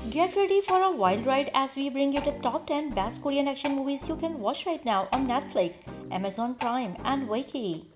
Get ready for a wild ride as we bring you the top 10 best Korean action movies you can watch right now on Netflix, Amazon Prime, and Viki.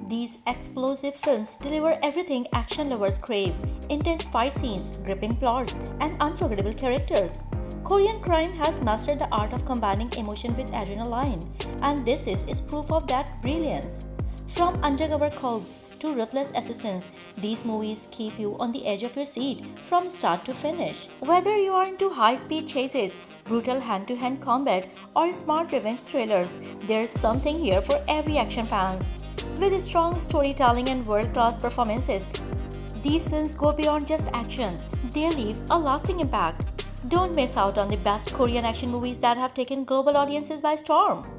These explosive films deliver everything action lovers crave: intense fight scenes, gripping plots, and unforgettable characters. Korean crime has mastered the art of combining emotion with adrenaline, and this is proof of that brilliance. From undercover cops to ruthless assassins, these movies keep you on the edge of your seat from start to finish. Whether you are into high speed chases, brutal hand to hand combat, or smart revenge thrillers, there's something here for every action fan. With strong storytelling and world class performances, these films go beyond just action, they leave a lasting impact. Don't miss out on the best Korean action movies that have taken global audiences by storm.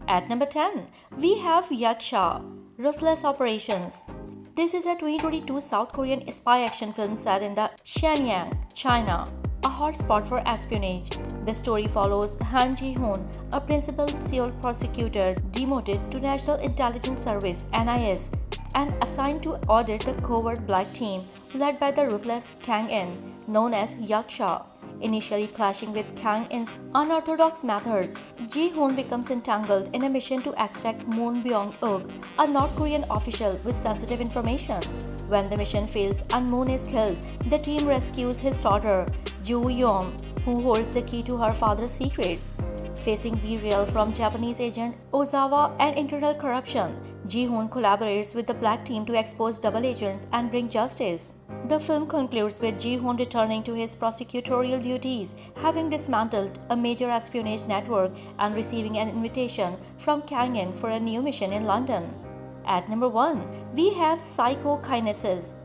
At number 10, we have Yaksha, Ruthless Operations. This is a 2022 South Korean spy action film set in the Shenyang, China, a hotspot for espionage. The story follows Han Ji-hoon, a principal Seoul prosecutor demoted to National Intelligence Service (NIS) and assigned to audit the covert black team led by the ruthless Kang In, known as Yaksha. Initially clashing with Kang In's unorthodox methods, Ji-hoon becomes entangled in a mission to extract Moon Byung-uk, a North Korean official with sensitive information. When the mission fails and Moon is killed, the team rescues his daughter, Jo Yeon, who holds the key to her father's secrets. Facing betrayal from Japanese agent Ozawa and internal corruption, Ji-hoon collaborates with the black team to expose double agents and bring justice. The film concludes with Ji-hoon returning to his prosecutorial duties, having dismantled a major espionage network and receiving an invitation from Kang In for a new mission in London. At number 1, we have Psychokinesis.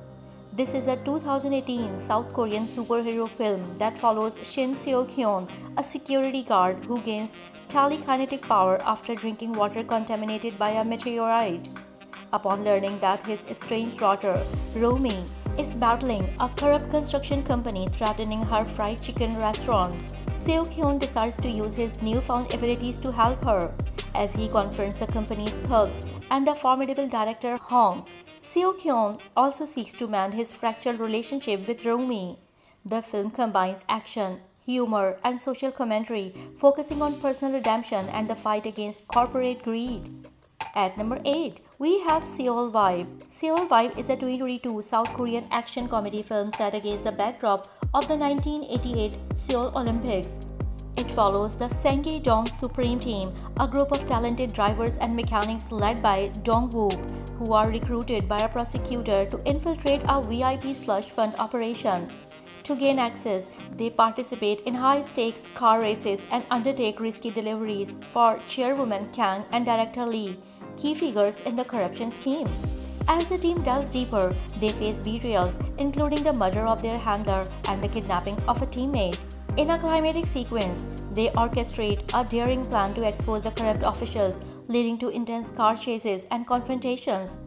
This is a 2018 South Korean superhero film that follows Shin Seo-kyun, a security guard who gains telekinetic power after drinking water contaminated by a meteorite. Upon learning that his estranged daughter, Romi, is battling a corrupt construction company threatening her fried chicken restaurant, Seo-kyun decides to use his newfound abilities to help her. As he confronts the company's thugs and the formidable director Hong, Seo-kyun also seeks to mend his fractured relationship with Romi. The film combines action, humor, and social commentary, focusing on personal redemption and the fight against corporate greed. At number 8, we have Seoul Vibe. Seoul Vibe is a 2022 South Korean action comedy film set against the backdrop of the 1988 Seoul Olympics. It follows the Sangye-dong Supreme Team, a group of talented drivers and mechanics led by Dong-wook, who are recruited by a prosecutor to infiltrate a VIP slush fund operation. To gain access, they participate in high-stakes car races and undertake risky deliveries for chairwoman Kang and director Lee, key figures in the corruption scheme. As the team delves deeper, they face betrayals, including the murder of their handler and the kidnapping of a teammate. In a climatic sequence, they orchestrate a daring plan to expose the corrupt officials, leading to intense car chases and confrontations.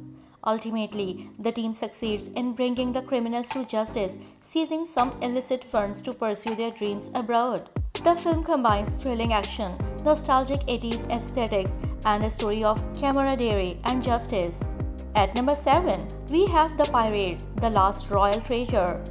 Ultimately, the team succeeds in bringing the criminals to justice, seizing some illicit funds to pursue their dreams abroad. The film combines thrilling action, nostalgic 80s aesthetics, and a story of camaraderie and justice. At number 7, we have The Pirates, The Last Royal Treasure.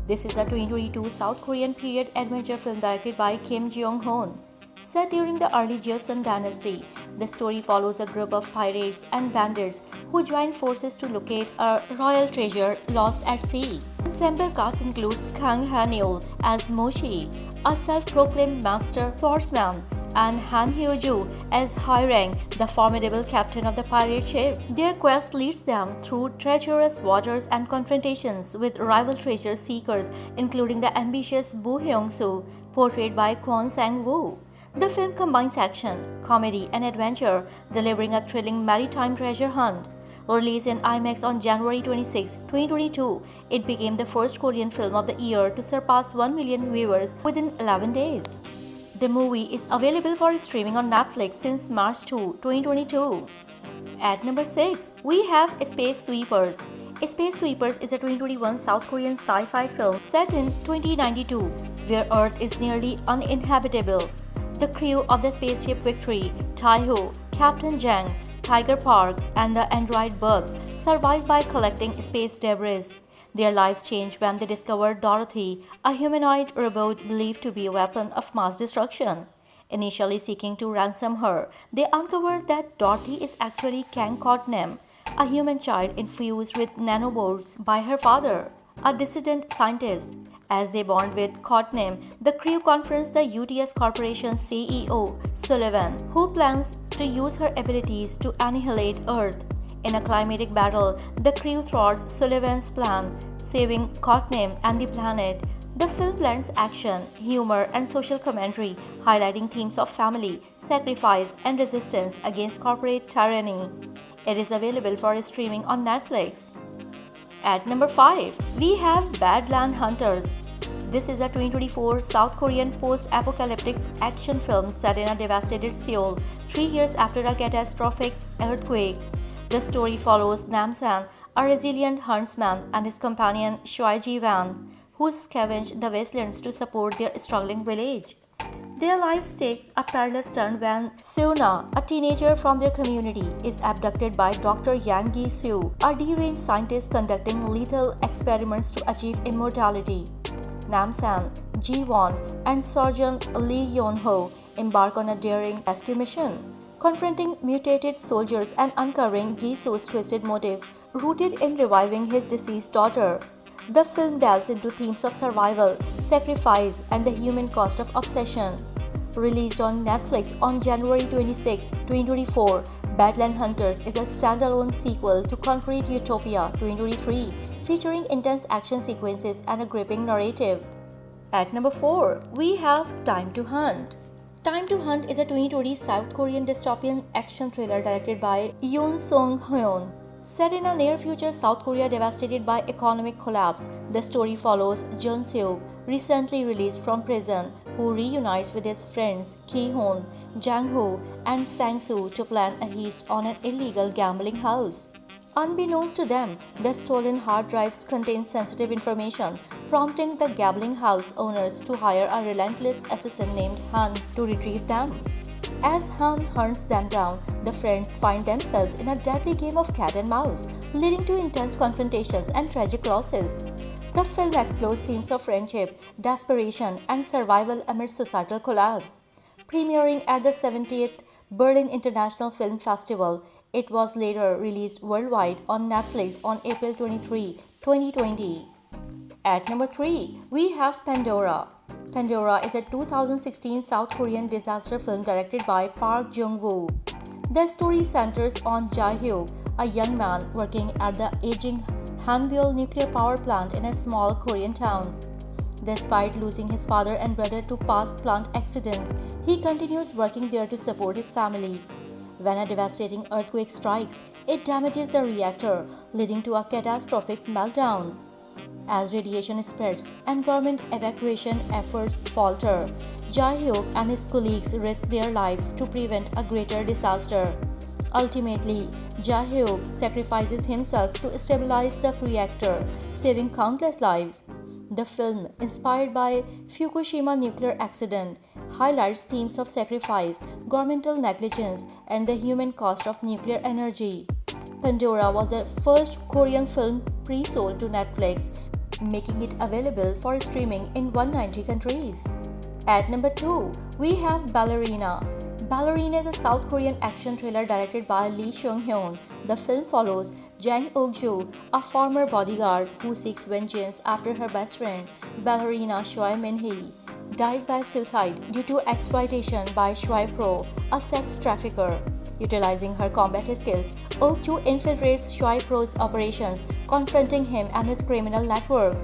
This is a 2022 South Korean period adventure film directed by Kim Jeong-hoon. Set during the early Joseon dynasty, the story follows a group of pirates and bandits who join forces to locate a royal treasure lost at sea. The ensemble cast includes Kang Han-yeol as Mochi, a self-proclaimed master swordsman, and Han Hyo-joo as Hwai-rang, the formidable captain of the pirate ship. Their quest leads them through treacherous waters and confrontations with rival treasure seekers, including the ambitious Boo Hyung-soo, portrayed by Kwon Sang-woo. The film combines action, comedy, and adventure, delivering a thrilling maritime treasure hunt. Released in IMAX on January 26, 2022, it became the first Korean film of the year to surpass 1 million viewers within 11 days. The movie is available for streaming on Netflix since March 2, 2022. At number 6, we have Space Sweepers. Space Sweepers is a 2021 South Korean sci-fi film set in 2092, where Earth is nearly uninhabitable. The crew of the spaceship Victory, Taiho, Captain Jang, Tiger Park, and the android Bugs survive by collecting space debris. Their lives change when they discover Dorothy, a humanoid robot believed to be a weapon of mass destruction. Initially seeking to ransom her, they uncover that Dorothy is actually Kang Courtney, a human child infused with nanobots by her father, a dissident scientist. As they bond with Courtney, the crew confronts the UTS Corporation's CEO, Sullivan, who plans to use her abilities to annihilate Earth. In a climatic battle, the crew thwarts Sullivan's plan, saving Courtney and the planet. The film blends action, humor, and social commentary, highlighting themes of family, sacrifice, and resistance against corporate tyranny. It is available for streaming on Netflix. At number 5, we have Badland Hunters. This is a 2024 South Korean post-apocalyptic action film set in a devastated Seoul 3 years after a catastrophic earthquake. The story follows Namsan, a resilient huntsman, and his companion Shui Ji-wan, who scavenge the wastelands to support their struggling village. Their lives takes a perilous turn when Seuna, a teenager from their community, is abducted by Dr. Yang Gi-soo, a deranged scientist conducting lethal experiments to achieve immortality. Namsan, Ji-won, and Surgeon Lee Yeon-ho embark on a daring rescue mission, confronting mutated soldiers and uncovering Gi-soo's twisted motives rooted in reviving his deceased daughter. The film delves into themes of survival, sacrifice, and the human cost of obsession. Released on Netflix on January 26, 2024, Badland Hunters is a standalone sequel to Concrete Utopia 2023, featuring intense action sequences and a gripping narrative. At number 4, we have Time to Hunt. Time to Hunt is a 2020 South Korean dystopian action thriller directed by Yoon Song-hyun. Set in a near-future South Korea devastated by economic collapse, the story follows Jun Seok, recently released from prison, who reunites with his friends Ki-hoon, Jang-ho, and Sang-soo to plan a heist on an illegal gambling house. Unbeknownst to them, the stolen hard drives contain sensitive information, prompting the gambling house owners to hire a relentless assassin named Han to retrieve them. As Han hunts them down, the friends find themselves in a deadly game of cat and mouse, leading to intense confrontations and tragic losses. The film explores themes of friendship, desperation, and survival amid societal collapse. Premiering at the 70th Berlin International Film Festival, it was later released worldwide on Netflix on April 23, 2020. At number 3, we have Pandora. Pandora is a 2016 South Korean disaster film directed by Park Jung-woo. The story centers on Jae-hyuk, a young man working at the aging Hanbyeol nuclear power plant in a small Korean town. Despite losing his father and brother to past plant accidents, he continues working there to support his family. When a devastating earthquake strikes, it damages the reactor, leading to a catastrophic meltdown. As radiation spreads and government evacuation efforts falter, Jae-hyuk and his colleagues risk their lives to prevent a greater disaster. Ultimately, Jae-hyuk sacrifices himself to stabilize the reactor, saving countless lives. The film, inspired by Fukushima nuclear accident, highlights themes of sacrifice, governmental negligence, and the human cost of nuclear energy. Pandora was the first Korean film pre-sold to Netflix, making it available for streaming in 190 countries. At number 2, we have Ballerina. Ballerina is a South Korean action thriller directed by Lee Seung-hyun. The film follows Jang Euk-joo, a former bodyguard who seeks vengeance after her best friend, ballerina Choi Min-hee, dies by suicide due to exploitation by Choi Pro, a sex trafficker. Utilizing her combat skills, Euk-joo infiltrates Choi Pro's operations, confronting him and his criminal network.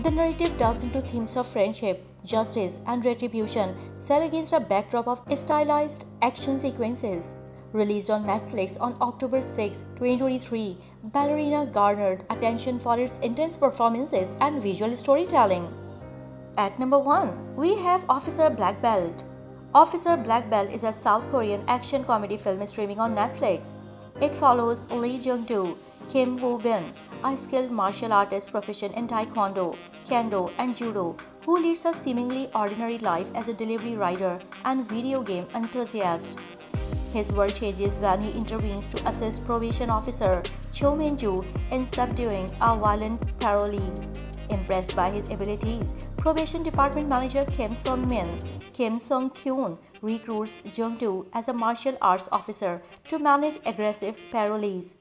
The narrative delves into themes of friendship, justice, and retribution, set against a backdrop of stylized action sequences. Released on Netflix on October 6, 2023, Ballerina garnered attention for its intense performances and visual storytelling. At number 1, we have Officer Black Belt. Officer Black Belt is a South Korean action comedy film streaming on Netflix. It follows Lee Jung-doo, Kim Woo-bin, a skilled martial artist proficient in Taekwondo, Kendo, and Judo, who leads a seemingly ordinary life as a delivery rider and video game enthusiast. His world changes when he intervenes to assist probation officer Cho Min-joo in subduing a violent parolee. Impressed by his abilities, probation department manager Kim Sung-kyun recruits Jung-do as a martial arts officer to manage aggressive parolees.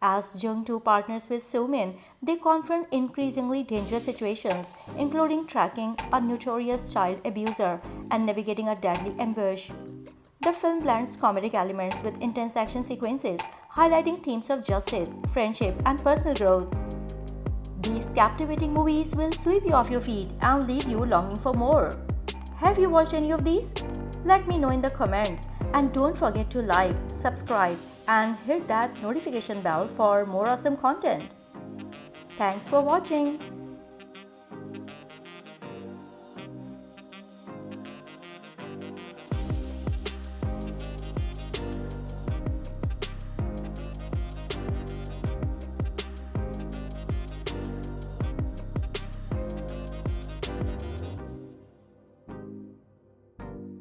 As Jung-do partners with Soo-min, they confront increasingly dangerous situations, including tracking a notorious child abuser and navigating a deadly ambush. The film blends comedic elements with intense action sequences, highlighting themes of justice, friendship, and personal growth. These captivating movies will sweep you off your feet and leave you longing for more. Have you watched any of these? Let me know in the comments, and don't forget to like, subscribe, and hit that notification bell for more awesome content. Thanks for watching.